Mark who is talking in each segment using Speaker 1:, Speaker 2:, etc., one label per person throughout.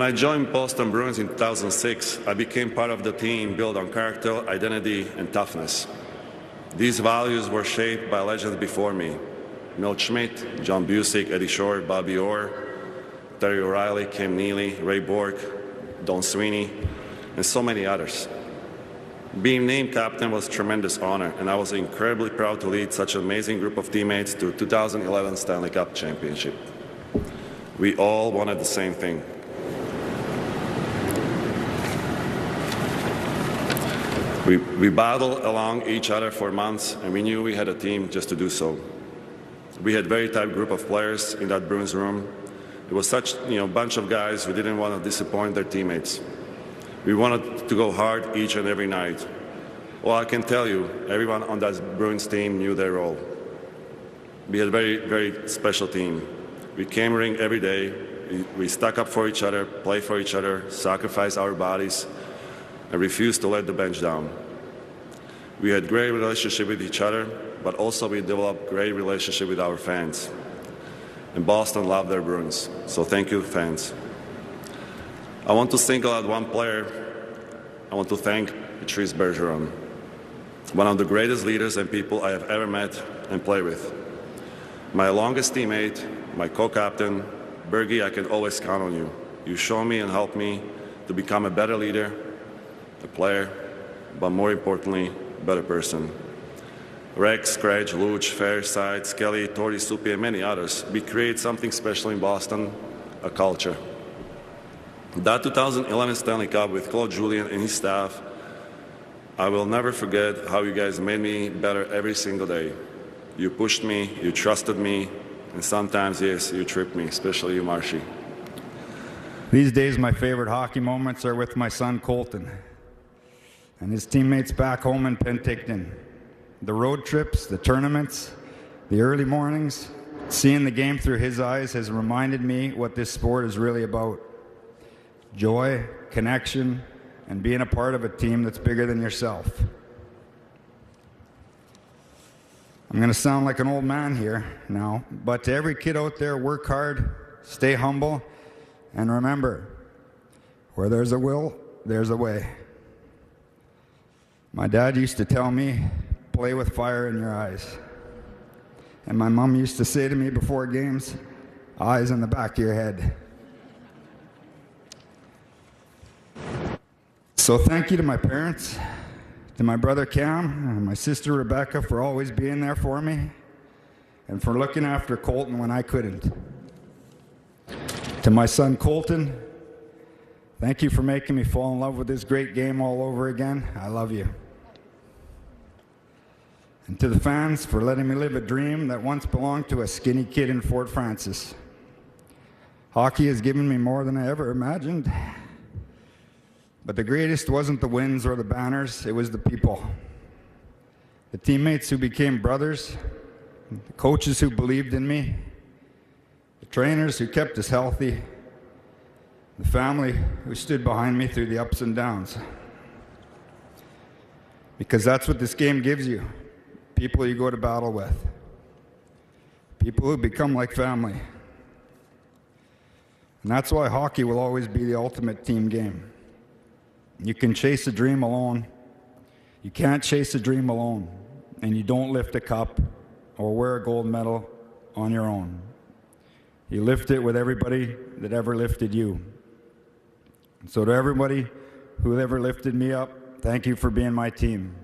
Speaker 1: When I joined Boston Bruins in 2006, I became part of the team built on character, identity, and toughness. These values were shaped by legends before me: Milt Schmidt, John Busick, Eddie Shore, Bobby Orr, Terry O'Reilly, Cam Neely, Ray Bourque, Don Sweeney, and so many others. Being named captain was a tremendous honor, and I was incredibly proud to lead such an amazing group of teammates to 2011 Stanley Cup championship. We all wanted the same thing. We battled along each other for months, and we knew we had a team just to do so. We had a very tight group of players in that Bruins room. It was such a bunch of guys who didn't want to disappoint their teammates. We wanted to go hard each and every night. Well, I can tell you, everyone on that Bruins team knew their role. We had a very, very special team. We came ring every day. We stuck up for each other, played for each other, sacrificed our bodies, and refused to let the bench down. We had great relationship with each other, but also we developed great relationship with our fans. And Boston loved their Bruins, so thank you, fans. I want to single out one player. I want to thank Patrice Bergeron, one of the greatest leaders and people I have ever met and played with. My longest teammate, my co-captain, Bergie, I can always count on you. You show me and help me to become a better leader, a player, but more importantly, a better person. Rex, Scratch, Luch, Fairsight, Skelly, Torrey, Supi, and many others. We create something special in Boston, a culture. That 2011 Stanley Cup with Claude Julien and his staff, I will never forget how you guys made me better every single day. You pushed me, you trusted me, and sometimes, yes, you tripped me, especially you, Marshy.
Speaker 2: These days, my favorite hockey moments are with my son, Colton, and his teammates back home in Penticton. The road trips, the tournaments, the early mornings, seeing the game through his eyes has reminded me what this sport is really about. Joy, connection, and being a part of a team that's bigger than yourself. I'm going to sound like an old man here now, but to every kid out there, work hard, stay humble, and remember, where there's a will, there's a way. My dad used to tell me, play with fire in your eyes. And my mom used to say to me before games, eyes in the back of your head. So thank you to my parents, to my brother Cam, and my sister Rebecca for always being there for me, and for looking after Colton when I couldn't. To my son Colton, thank you for making me fall in love with this great game all over again. I love you. And to the fans for letting me live a dream that once belonged to a skinny kid in Fort Francis. Hockey has given me more than I ever imagined. But the greatest wasn't the wins or the banners, it was the people. The teammates who became brothers, the coaches who believed in me, the trainers who kept us healthy, the family who stood behind me through the ups and downs. Because that's what this game gives you. People you go to battle with. People who become like family. And that's why hockey will always be the ultimate team game. You can chase a dream alone. You can't chase a dream alone. And you don't lift a cup or wear a gold medal on your own. You lift it with everybody that ever lifted you. And so to everybody who ever lifted me up, thank you for being my team.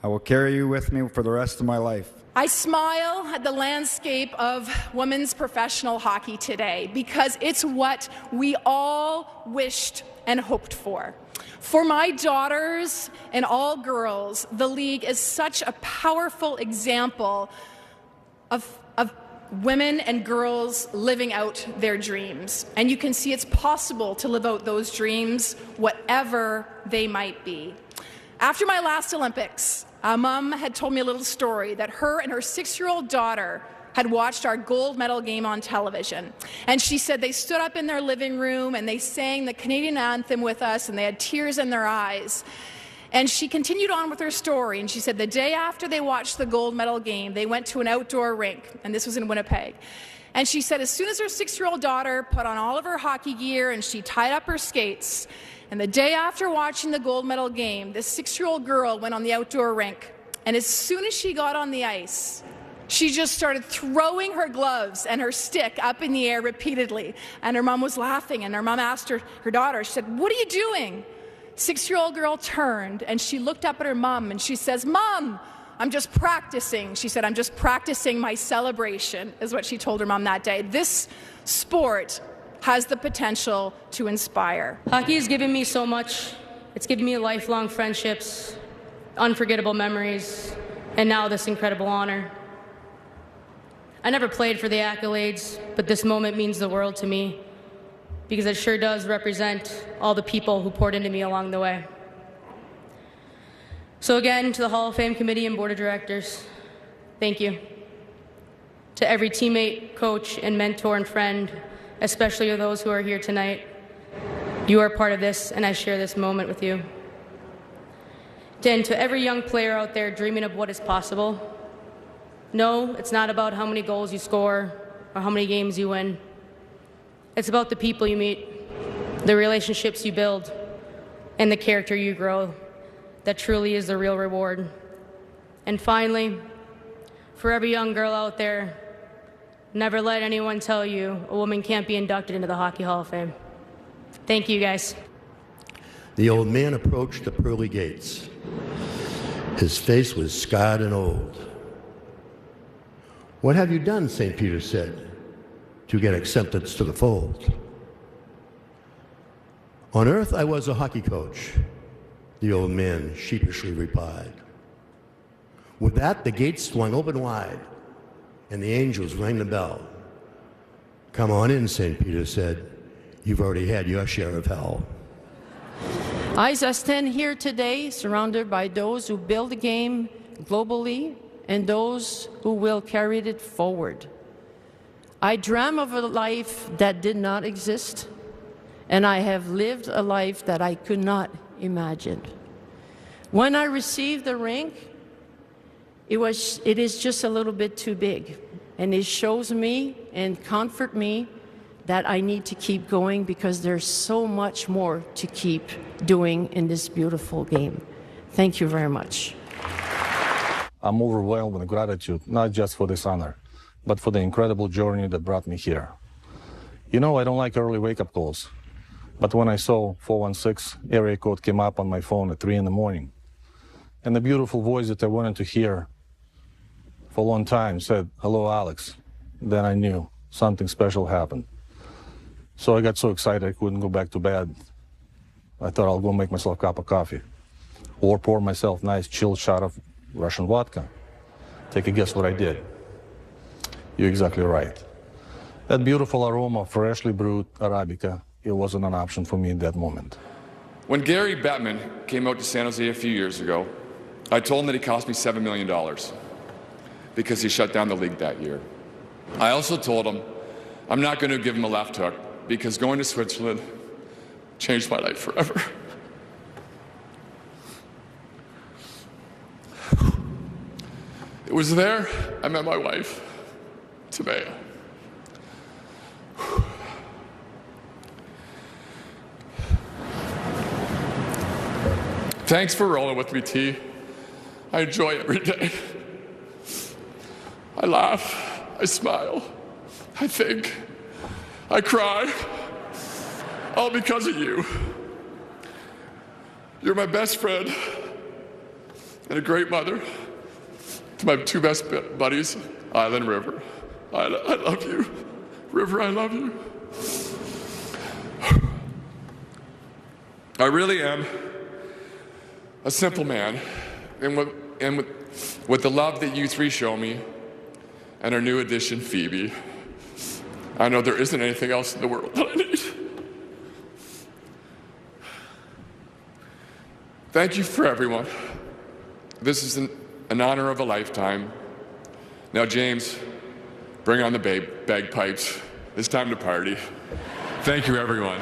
Speaker 2: I will carry you with me for the rest of my life.
Speaker 3: I smile at the landscape of women's professional hockey today because it's what we all wished and hoped for. For my daughters and all girls, the league is such a powerful example of women and girls living out their dreams. And you can see it's possible to live out those dreams, whatever they might be. After my last Olympics, Mom had told me a little story that her and her 6-year-old daughter had watched our gold medal game on television. And she said they stood up in their living room and they sang the Canadian anthem with us and they had tears in their eyes. And she continued on with her story, and she said the day after they watched the gold medal game, they went to an outdoor rink, and this was in Winnipeg. And she said as soon as her 6-year-old daughter put on all of her hockey gear and she tied up her skates, and the day after watching the gold medal game, this 6-year-old girl went on the outdoor rink. And as soon as she got on the ice, she just started throwing her gloves and her stick up in the air repeatedly. And her mom was laughing, and her mom asked her daughter, she said, "What are you doing?" 6-year-old girl turned, and she looked up at her mom, and she says, "Mom, I'm just practicing." She said, "I'm just practicing my celebration," is what she told her mom that day. This sport has the potential to inspire.
Speaker 4: Hockey has given me so much. It's given me lifelong friendships, unforgettable memories, and now this incredible honor. I never played for the accolades, but this moment means the world to me because it sure does represent all the people who poured into me along the way. So again, to the Hall of Fame Committee and Board of Directors, thank you. To every teammate, coach, and mentor and friend, especially those who are here tonight, you are part of this, and I share this moment with you. And to every young player out there dreaming of what is possible, no, it's not about how many goals you score or how many games you win. It's about the people you meet, the relationships you build, and the character you grow. That truly is the real reward. And finally, for every young girl out there, never let anyone tell you a woman can't be inducted into the Hockey Hall of Fame. Thank you, guys.
Speaker 5: The old man approached the pearly gates. His face was scarred and old. "What have you done," St. Peter said, "to get acceptance to the fold?" "On earth I was a hockey coach," the old man sheepishly replied. With that, the gates swung open wide, and the angels rang the bell. "Come on in," St. Peter said. "You've already had your share of hell."
Speaker 6: I stand here today surrounded by those who build the game globally and those who will carry it forward. I dream of a life that did not exist, and I have lived a life that I could not imagine. When I received the ring, it is just a little bit too big, and it shows me and comfort me that I need to keep going because there's so much more to keep doing in this beautiful game. Thank you very much.
Speaker 7: I'm overwhelmed with gratitude, not just for this honor, but for the incredible journey that brought me here. You know, I don't like early wake-up calls, but when I saw 416 area code came up on my phone at 3 in the morning, and the beautiful voice that I wanted to hear for a long time said, "Hello, Alex," then I knew something special happened. So I got so excited I couldn't go back to bed. I thought I'll go make myself a cup of coffee or pour myself a nice chilled shot of Russian vodka. Take a guess what I did. You're exactly right. That beautiful aroma of freshly brewed Arabica, it wasn't an option for me in that moment.
Speaker 8: When Gary Bettman came out to San Jose a few years ago, I told him that he cost me $7 million because he shut down the league that year. I also told him I'm not going to give him a left hook because going to Switzerland changed my life forever. It was there I met my wife, Tabea. Thanks for rolling with me, T. I enjoy every day. I laugh, I smile, I think, I cry, all because of you. You're my best friend and a great mother to my two best buddies, Island River. I love you. River, I love you. I really am a simple man, and with the love that you three show me, and our new addition, Phoebe, I know there isn't anything else in the world that I need. Thank you for everyone. This is an honor of a lifetime. Now, James, bring on the bagpipes. It's time to party. Thank you, everyone.